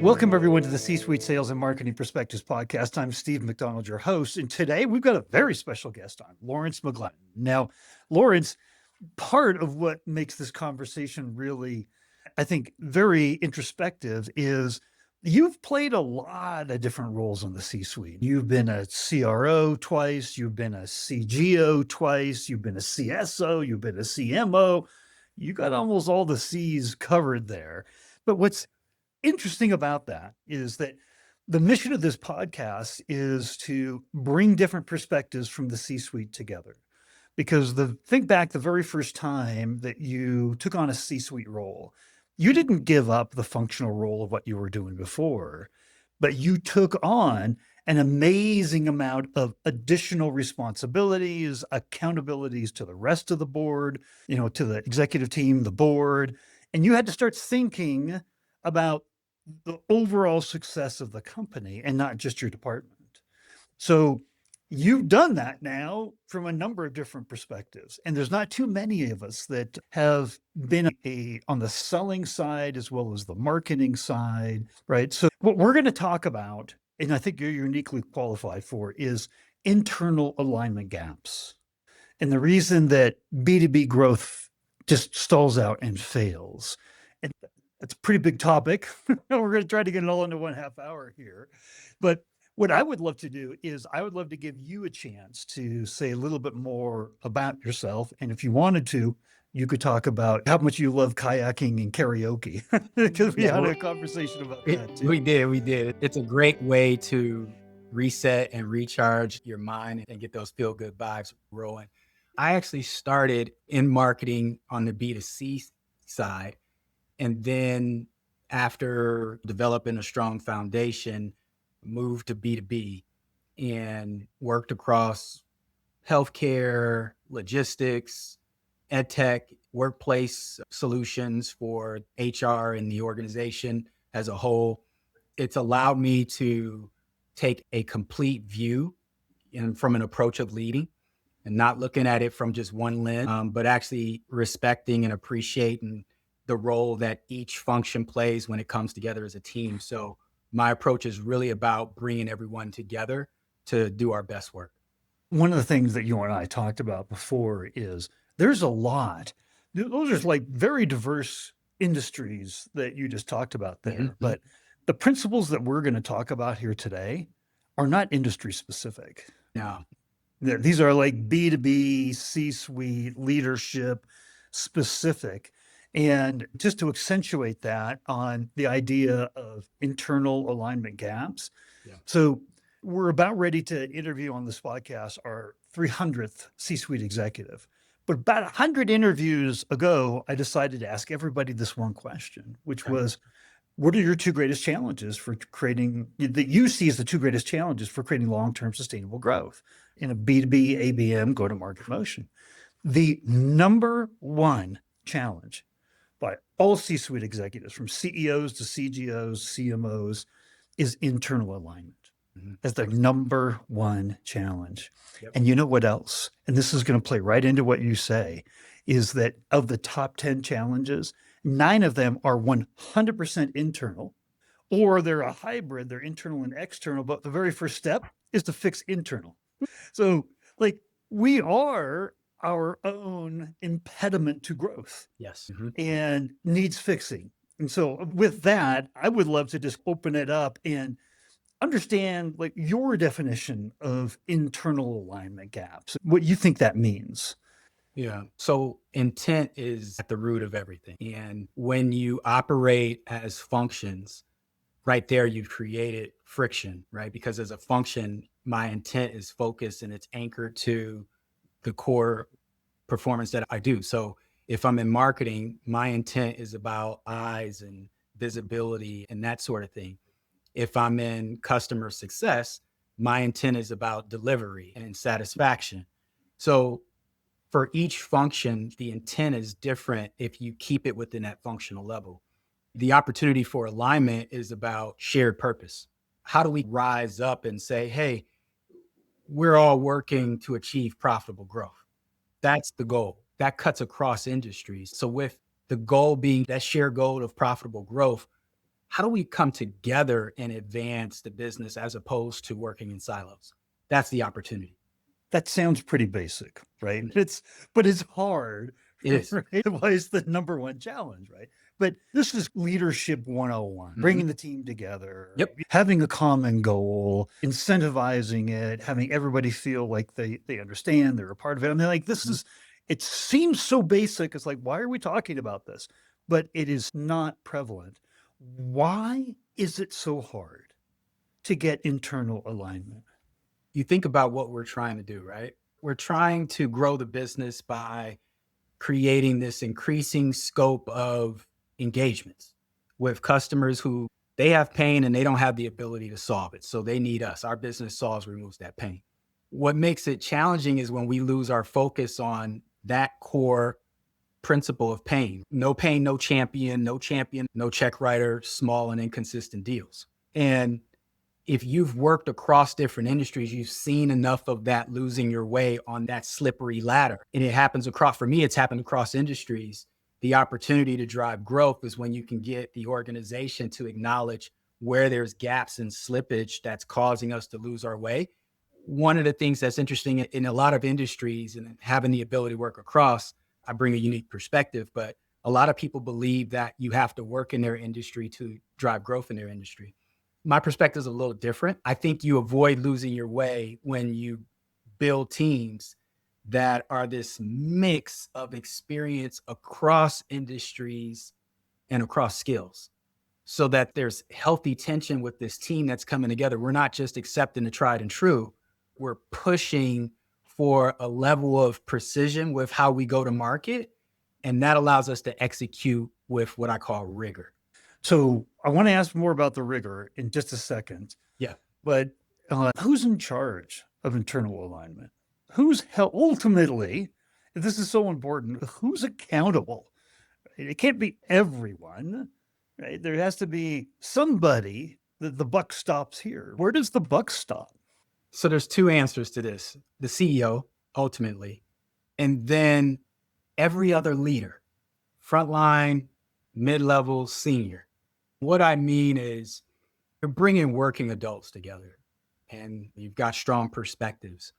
Welcome, everyone, to the C-Suite Sales and Marketing Perspectives podcast. I'm Steve McDonald, your host, and today we've got a very special guest on, Lawrence McGlown. Now, Lawrence, part of what makes this conversation really, I think, very introspective is you've played a lot of different roles in the C-Suite. You've been a CRO twice, you've been a CGO twice, you've been a CSO, you've been a CMO. You got almost all the C's covered there. But what's interesting about that is that the mission of this podcast is to bring different perspectives from the C-suite together. Because think back the very first time that you took on a C-suite role, you didn't give up the functional role of what you were doing before, but you took on an amazing amount of additional responsibilities, accountabilities to the rest of the board, to the executive team, the board, and you had to start thinking about the overall success of the company and not just your department. So you've done that now from a number of different perspectives. And there's not too many of us that have been on the selling side as well as the marketing side, right? So what we're going to talk about, and I think you're uniquely qualified for, is internal alignment gaps. And the reason that B2B growth just stalls out and fails. And it's a pretty big topic. We're going to try to get it all into 1/2 hour here. But what I would love to do is I would love to give you a chance to say a little bit more about yourself. And if you wanted to, you could talk about how much you love kayaking and karaoke, because we had a conversation about that too. We did. It's a great way to reset and recharge your mind and get those feel-good vibes rolling. I actually started in marketing on the B2C side. And then after developing a strong foundation, moved to B2B and worked across healthcare, logistics, ed tech, workplace solutions for HR and the organization as a whole. It's allowed me to take a complete view from an approach of leading and not looking at it from just one lens, but actually respecting and appreciating the role that each function plays when it comes together as a team. So my approach is really about bringing everyone together to do our best work. One of the things that you and I talked about before is there's a lot. Those are like very diverse industries that you just talked about there. Mm-hmm. But the principles that we're going to talk about here today are not industry specific. No. These are like B2B, C-suite, leadership specific. And just to accentuate that on the idea of internal alignment gaps. Yeah. So we're about ready to interview on this podcast our 300th C-suite executive. But about 100 interviews ago, I decided to ask everybody this one question, which was, what are your two greatest challenges for creating, that you see as the two greatest challenges for creating long-term sustainable growth in a B2B ABM go-to-market motion? The number one challenge by all C-suite executives, from CEOs to CGOs, CMOs, is internal alignment. Mm-hmm. As their number one challenge. Yep. And you know what else? And this is going to play right into what you say, is that of the top 10 challenges, 9 of them are 100% internal, or they're a hybrid, they're internal and external, but the very first step is to fix internal. So like we are our own impediment to growth. Yes. Mm-hmm. And needs fixing. And so with that, I would love to just open it up and understand like your definition of internal alignment gaps, what you think that means. Yeah. So intent is at the root of everything. And when you operate as functions, right there, you've created friction, right? Because as a function, my intent is focused and it's anchored to the core performance that I do. So if I'm in marketing, my intent is about eyes and visibility and that sort of thing. If I'm in customer success, my intent is about delivery and satisfaction. So for each function, the intent is different if you keep it within that functional level. The opportunity for alignment is about shared purpose. How do we rise up and say, hey, we're all working to achieve profitable growth? That's the goal. That cuts across industries. So with the goal being that shared goal of profitable growth, how do we come together and advance the business as opposed to working in silos? That's the opportunity. That sounds pretty basic, right? It But it's hard, is. right? Why is the number one challenge, right? But this is leadership 101, Mhm. bringing the team together, Yep. having a common goal, incentivizing it, having everybody feel like they understand, they're a part of it. I mean, like this Mhm. is, it seems so basic. It's like, why are we talking about this? But it is not prevalent. Why is it so hard to get internal alignment? You think about what we're trying to do, right? We're trying to grow the business by creating this increasing scope of engagements with customers who they have pain and they don't have the ability to solve it. So they need us. Our business solves, removes that pain. What makes it challenging is when we lose our focus on that core principle of pain, no champion, no champion, no check writer, small and inconsistent deals. And if you've worked across different industries, you've seen enough of that losing your way on that slippery ladder. And it happens across, for me, it's happened across industries. The opportunity to drive growth is when you can get the organization to acknowledge where there's gaps and slippage that's causing us to lose our way. One of the things that's interesting in a lot of industries and having the ability to work across, I bring a unique perspective, but a lot of people believe that you have to work in their industry to drive growth in their industry. My perspective is a little different. I think you avoid losing your way when you build teams that are this mix of experience across industries and across skills so that there's healthy tension with this team that's coming together. We're not just accepting the tried and true. We're pushing for a level of precision with how we go to market. And that allows us to execute with what I call rigor. So I want to ask more about the rigor in just a second, Yeah. but who's in charge of internal alignment? Who's ultimately, if this is so important, who's accountable? It can't be everyone, right? There has to be somebody that the buck stops here. Where does the buck stop? So there's two answers to this. The CEO, ultimately, and then every other leader, frontline, mid-level, senior. What I mean is you're bringing working adults together and you've got strong perspectives.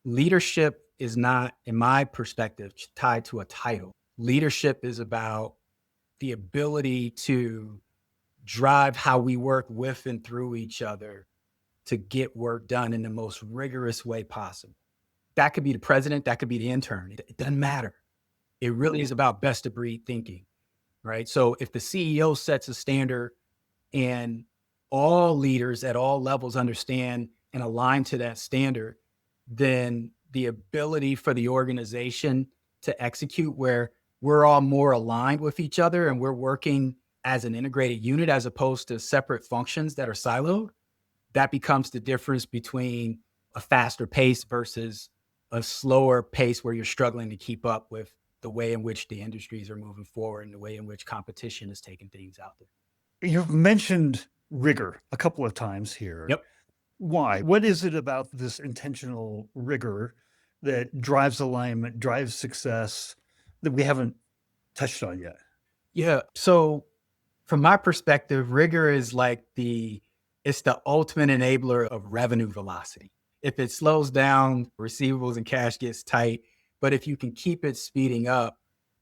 Leadership is not, in my perspective, tied to a title. Leadership is about the ability to drive how we work with and through each other to get work done in the most rigorous way possible. That could be the president, that could be the intern. It doesn't matter. It really is about best of breed thinking, right? So if the CEO sets a standard and all leaders at all levels understand and align to that standard, then the ability for the organization to execute where we're all more aligned with each other and we're working as an integrated unit as opposed to separate functions that are siloed, that becomes the difference between a faster pace versus a slower pace where you're struggling to keep up with the way in which the industries are moving forward and the way in which competition is taking things out there. You've mentioned rigor a couple of times here. Yep. Why? What is it about this intentional rigor that drives alignment, drives success that we haven't touched on yet? Yeah. So from my perspective, rigor is like it's the ultimate enabler of revenue velocity. If it slows down, receivables and cash gets tight. But if you can keep it speeding up,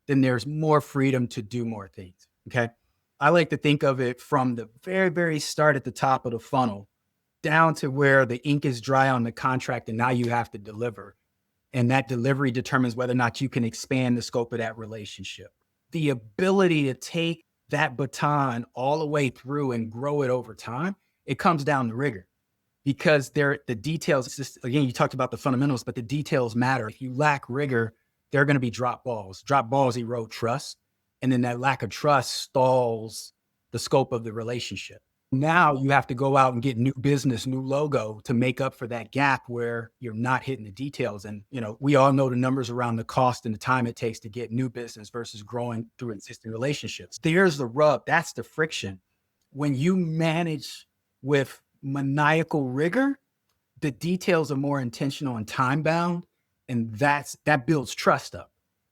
then there's more freedom to do more things. Okay. I like to think of it from the very, very start at the top of the funnel down to where the ink is dry on the contract and now you have to deliver. And that delivery determines whether or not you can expand the scope of that relationship. The ability to take that baton all the way through and grow it over time, it comes down to rigor because the details, it's just, again, you talked about the fundamentals, but the details matter. If you lack rigor, there are going to be drop balls. Drop balls erode trust. And then that lack of trust stalls the scope of the relationship. Now you have to go out and get new business, new logo to make up for that gap where you're not hitting the details. And, we all know the numbers around the cost and the time it takes to get new business versus growing through existing relationships. There's the rub. That's the friction. When you manage with maniacal rigor, the details are more intentional and time bound. And that builds trust up.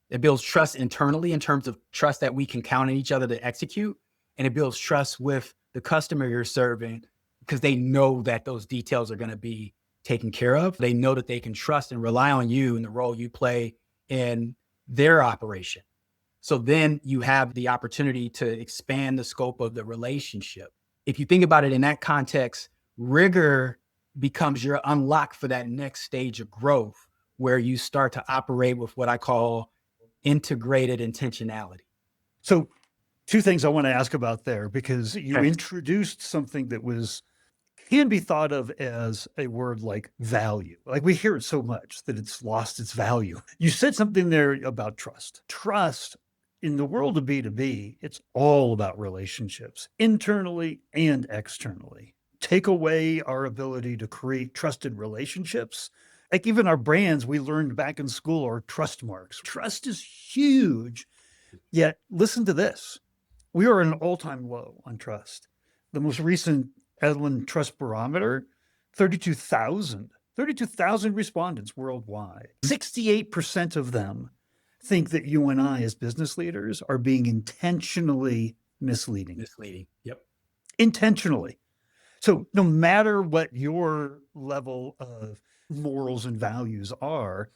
It builds trust internally in terms of trust that we can count on each other to execute. And it builds trust with the customer you're serving, because they know that those details are going to be taken care of. They know that they can trust and rely on you and the role you play in their operation. So then you have the opportunity to expand the scope of the relationship. If you think about it in that context, rigor becomes your unlock for that next stage of growth, where you start to operate with what I call integrated intentionality. So, two things I want to ask about there, because you Okay. introduced something that can be thought of as a word like value. Like we hear it so much that it's lost its value. You said something there about trust. Trust in the world of B2B, it's all about relationships, internally and externally. Take away our ability to create trusted relationships. Like even our brands we learned back in school are trust marks. Trust is huge. Yet, listen to this. We are at an all-time low on trust. The most recent Edlin Trust Barometer, 32,000 respondents worldwide. 68% of them think that you and I as business leaders are being intentionally misleading. Yep. Intentionally. So no matter what your level of morals and values are,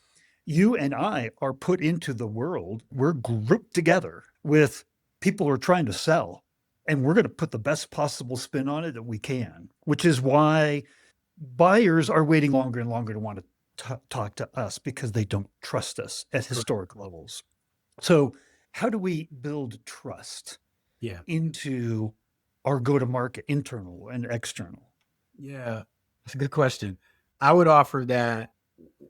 you and I are put into the world. We're grouped together with people who are trying to sell, and we're going to put the best possible spin on it that we can, which is why buyers are waiting longer and longer to want to talk to us, because they don't trust us at historic levels. So how do we build trust Yeah. into our go-to-market, internal and external? Yeah. That's a good question. I would offer that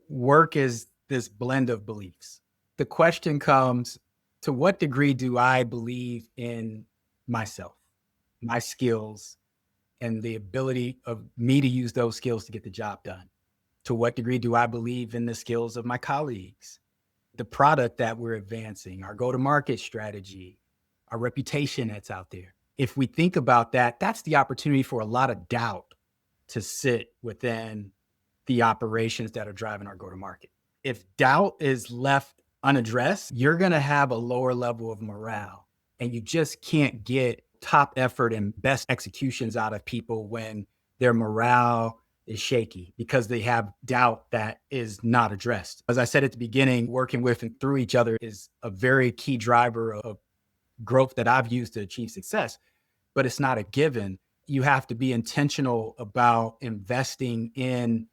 work is this blend of beliefs. The question comes, to what degree do I believe in myself, my skills, and the ability of me to use those skills to get the job done? To what degree do I believe in the skills of my colleagues, the product that we're advancing, our go-to-market strategy, our reputation that's out there? If we think about that, that's the opportunity for a lot of doubt to sit within the operations that are driving our go-to-market. If doubt is left unaddressed, you're going to have a lower level of morale, and you just can't get top effort and best executions out of people when their morale is shaky because they have doubt that is not addressed. As I said at the beginning, working with and through each other is a very key driver of growth that I've used to achieve success, but it's not a given. You have to be intentional about investing in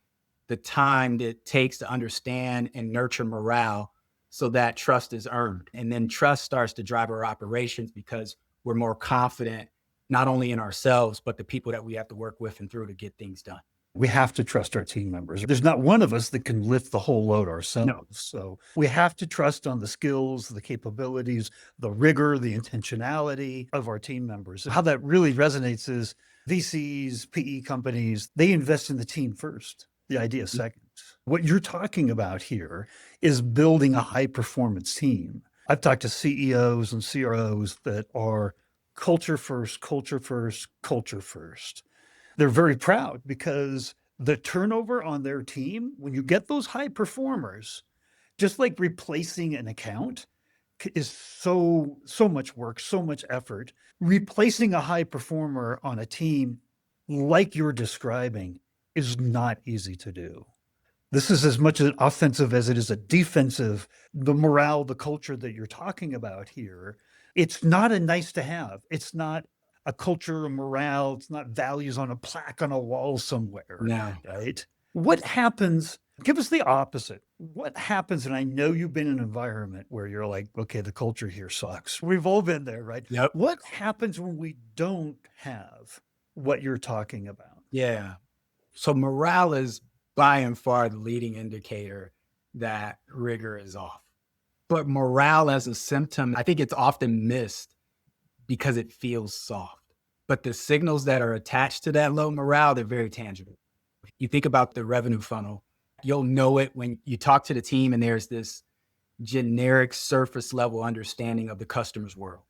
the time that it takes to understand and nurture morale so that trust is earned. And then trust starts to drive our operations because we're more confident, not only in ourselves, but the people that we have to work with and through to get things done. We have to trust our team members. There's not one of us that can lift the whole load ourselves. No. So we have to trust on the skills, the capabilities, the rigor, the intentionality of our team members. How that really resonates is VCs, PE companies, they invest in the team first, the idea second. What you're talking about here is building a high performance team. I've talked to CEOs and CROs that are culture first, culture first, culture first. They're very proud because the turnover on their team, when you get those high performers, just like replacing an account is so much work, so much effort. Replacing a high performer on a team like you're describing is not easy to do. This is as much an offensive as it is a defensive. The morale, the culture that you're talking about here, it's not a nice to have. It's not a culture of morale. It's not values on a plaque on a wall somewhere. No. Right? What happens? Give us the opposite. What happens? And I know you've been in an environment where you're like, okay, the culture here sucks. We've all been there, right? Yep. What happens when we don't have what you're talking about? Yeah. So morale is by and far the leading indicator that rigor is off. But morale as a symptom, I think it's often missed because it feels soft. But the signals that are attached to that low morale, they're very tangible. You think about the revenue funnel, you'll know it when you talk to the team and there's this generic surface level understanding of the customer's world.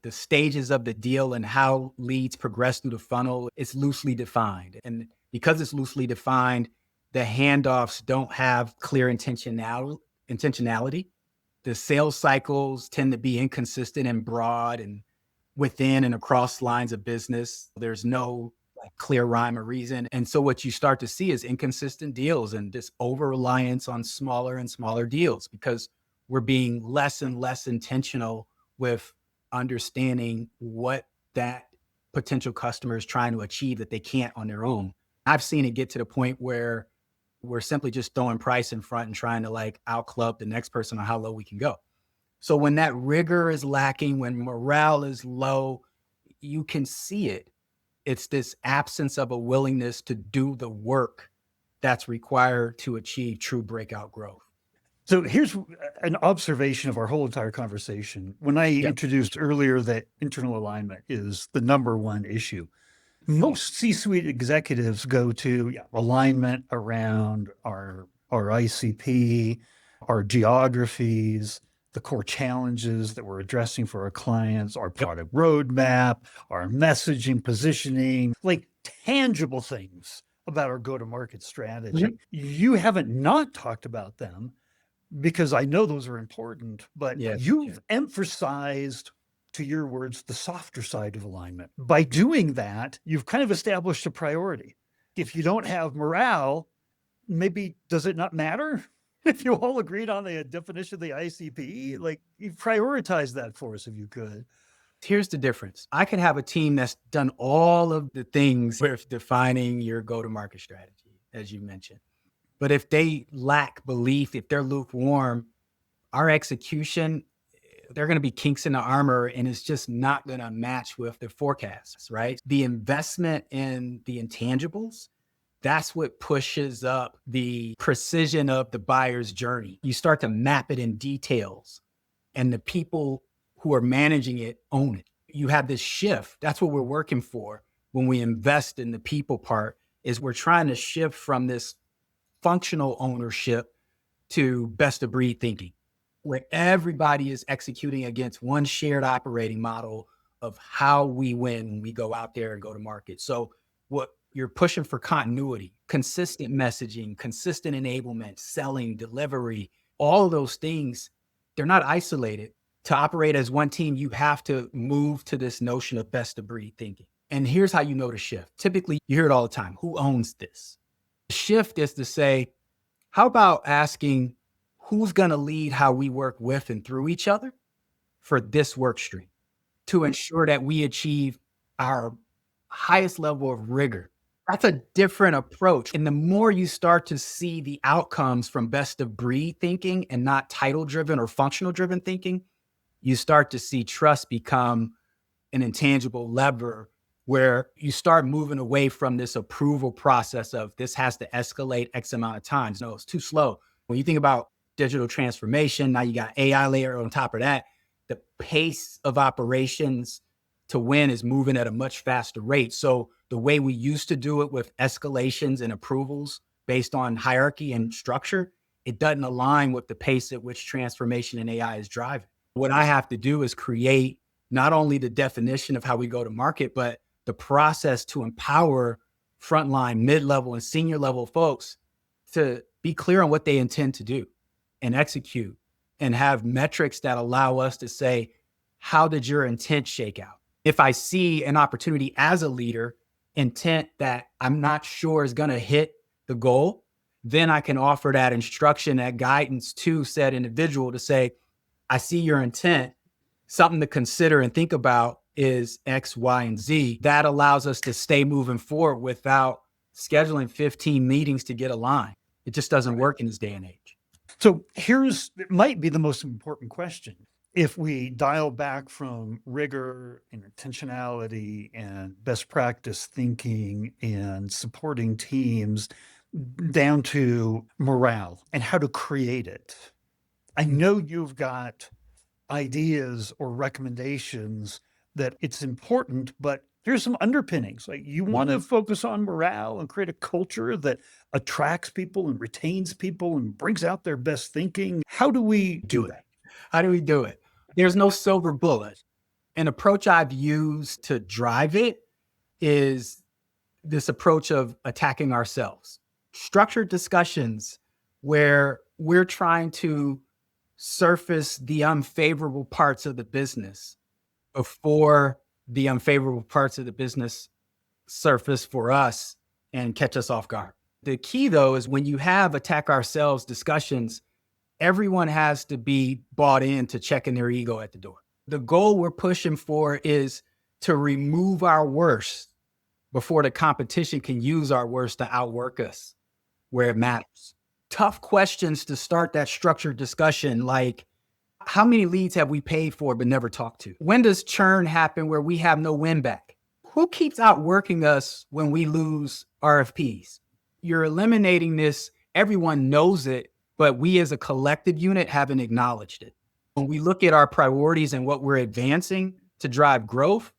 The stages of the deal and how leads progress through the funnel, it's loosely defined. And because it's loosely defined, the handoffs don't have clear intentionality. The sales cycles tend to be inconsistent and broad, and within and across lines of business. There's no clear rhyme or reason. And so what you start to see is inconsistent deals and this over reliance on smaller and smaller deals because we're being less and less intentional with understanding what that potential customer is trying to achieve that they can't on their own. I've seen it get to the point where we're simply just throwing price in front and trying to out club the next person on how low we can go. So when that rigor is lacking, when morale is low, you can see it. It's this absence of a willingness to do the work that's required to achieve true breakout growth. So here's an observation of our whole entire conversation. When I introduced earlier that internal alignment is the number one issue, most C-suite executives go to alignment around our ICP, our geographies, the core challenges that we're addressing for our clients, our product roadmap, our messaging, positioning, like tangible things about our go-to-market strategy. You haven't not talked about them because I know those are important, but you've emphasized, to your words, the softer side of alignment. By doing that, you've kind of established a priority. If you don't have morale, maybe does it not matter? If you all agreed on the definition of the ICP, you prioritize that for us if you could. Here's the difference. I can have a team that's done all of the things with defining your go-to-market strategy, as you mentioned. But if they lack belief, if they're lukewarm, our execution, they're going to be kinks in the armor and it's just not going to match with the forecasts, right? The investment in the intangibles, that's what pushes up the precision of the buyer's journey. You start to map it in details and the people who are managing it own it. You have this shift. That's what we're working for when we invest in the people part is we're trying to shift from this functional ownership to best of breed thinking, where everybody is executing against one shared operating model of how we win when we go out there and go to market. So what you're pushing for continuity, consistent messaging, consistent enablement, selling, delivery, all of those things, they're not isolated. To operate as one team, you have to move to this notion of best of breed thinking. And here's how you know the shift. Typically, you hear it all the time. Who owns this? The shift is to say, how about asking who's going to lead how we work with and through each other for this work stream to ensure that we achieve our highest level of rigor. That's a different approach. And the more you start to see the outcomes from best of breed thinking and not title driven or functional driven thinking, you start to see trust become an intangible lever where you start moving away from this approval process of this has to escalate X amount of times. No, it's too slow. When you think about digital transformation, now you got AI layer on top of that, the pace of operations to win is moving at a much faster rate. So the way we used to do it with escalations and approvals based on hierarchy and structure, it doesn't align with the pace at which transformation and AI is driving. What I have to do is create not only the definition of how we go to market, but the process to empower frontline, mid-level, and senior level folks to be clear on what they intend to do and execute and have metrics that allow us to say, how did your intent shake out? If I see an opportunity as a leader, intent that I'm not sure is going to hit the goal, then I can offer that instruction, that guidance to said individual to say, I see your intent. Something to consider and think about is X, Y, and Z. That allows us to stay moving forward without scheduling 15 meetings to get aligned. It just doesn't work in this day and age. So it might be the most important question. If we dial back from rigor and intentionality and best practice thinking and supporting teams down to morale and how to create it. I know you've got ideas or recommendations that it's important, but here's some underpinnings. Like you want to focus on morale and create a culture that attracts people and retains people and brings out their best thinking. How do we do that? How do we do it? There's no silver bullet. An approach I've used to drive it is this approach of attacking ourselves. Structured discussions where we're trying to surface the unfavorable parts of the business before the unfavorable parts of the business surface for us and catch us off guard. The key, though, is when you have attack ourselves discussions, everyone has to be bought in to checking their ego at the door. The goal we're pushing for is to remove our worst before the competition can use our worst to outwork us where it matters. Tough questions to start that structured discussion, like how many leads have we paid for but never talked to? When does churn happen where we have no win back? Who keeps outworking us when we lose RFPs? You're eliminating this. Everyone knows it, but we as a collective unit haven't acknowledged it. When we look at our priorities and what we're advancing to drive growth,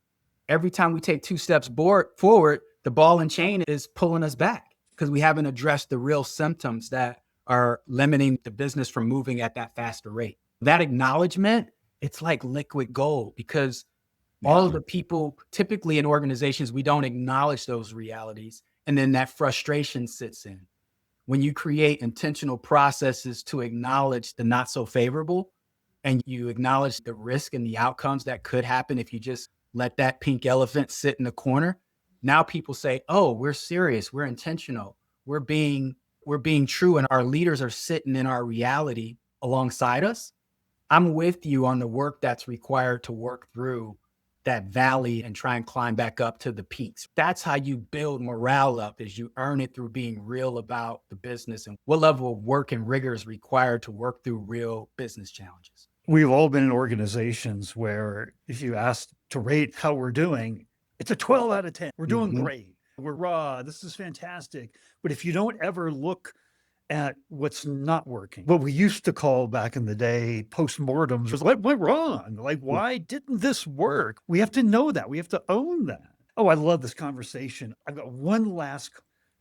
every time we take 2 steps forward, the ball and chain is pulling us back because we haven't addressed the real symptoms that are limiting the business from moving at that faster rate. That acknowledgement, it's like liquid gold because all of the people typically in organizations, we don't acknowledge those realities. And then that frustration sits in. When you create intentional processes to acknowledge the not so favorable, and you acknowledge the risk and the outcomes that could happen if you just let that pink elephant sit in the corner, now people say, oh, we're serious, we're intentional, we're being true, and our leaders are sitting in our reality alongside us. I'm with you on the work that's required to work through that valley and try and climb back up to the peaks. That's how you build morale up, is you earn it through being real about the business and what level of work and rigor is required to work through real business challenges. We've all been in organizations where if you ask to rate how we're doing, it's a 12 out of 10. We're doing great. We're raw. This is fantastic. But if you don't ever look at what's not working, what we used to call back in the day postmortems was what went wrong? Like, why didn't this work? We have to know that. We have to own that. Oh, I love this conversation. I've got one last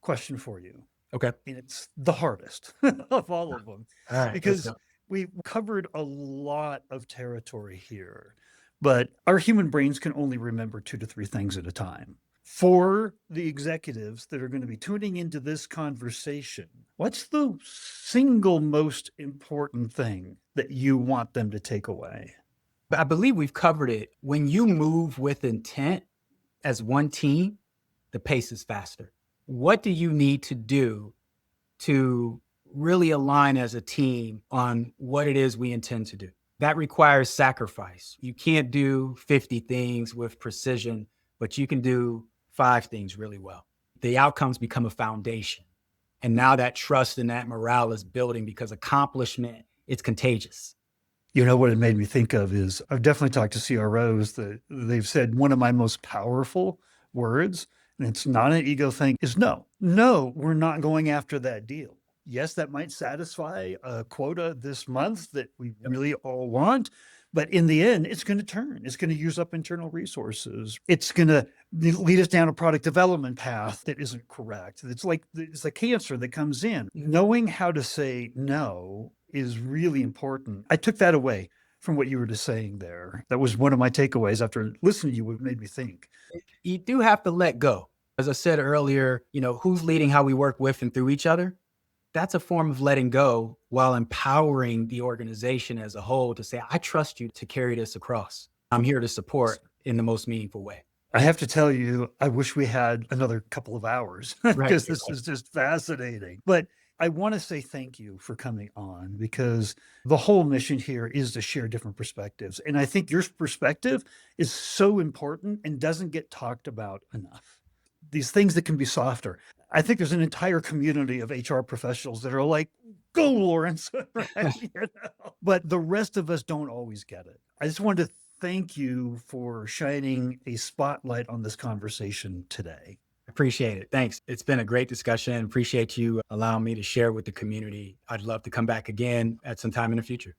question for you. Okay. And it's the hardest of all of them. All right, because we covered a lot of territory here, but our human brains can only remember 2 to 3 things at a time. For the executives that are going to be tuning into this conversation, what's the single most important thing that you want them to take away? I believe we've covered it. When you move with intent as one team, the pace is faster. What do you need to do to really align as a team on what it is we intend to do? That requires sacrifice. You can't do 50 things with precision, but you can do 5 things really well. The outcomes become a foundation. And now that trust and that morale is building because accomplishment, it's contagious. You know what it made me think of is I've definitely talked to CROs that they've said one of my most powerful words, and it's not an ego thing, is no. No, we're not going after that deal. Yes, that might satisfy a quota this month that we really all want, but in the end, it's going to turn. It's going to use up internal resources. It's going to lead us down a product development path that isn't correct. It's like it's a cancer that comes in. Knowing how to say no is really important. I took that away from what you were just saying there. That was one of my takeaways after listening to you. It made me think. You do have to let go. As I said earlier, who's leading how we work with and through each other? That's a form of letting go while empowering the organization as a whole to say, I trust you to carry this across. I'm here to support in the most meaningful way. I have to tell you, I wish we had another couple of hours because this is just fascinating. But I want to say thank you for coming on because the whole mission here is to share different perspectives. And I think your perspective is so important and doesn't get talked about enough. These things that can be softer. I think there's an entire community of HR professionals that are like, go, Lawrence. Right? But the rest of us don't always get it. I just wanted to thank you for shining a spotlight on this conversation today. Appreciate it. Thanks. It's been a great discussion. Appreciate you allowing me to share with the community. I'd love to come back again at some time in the future.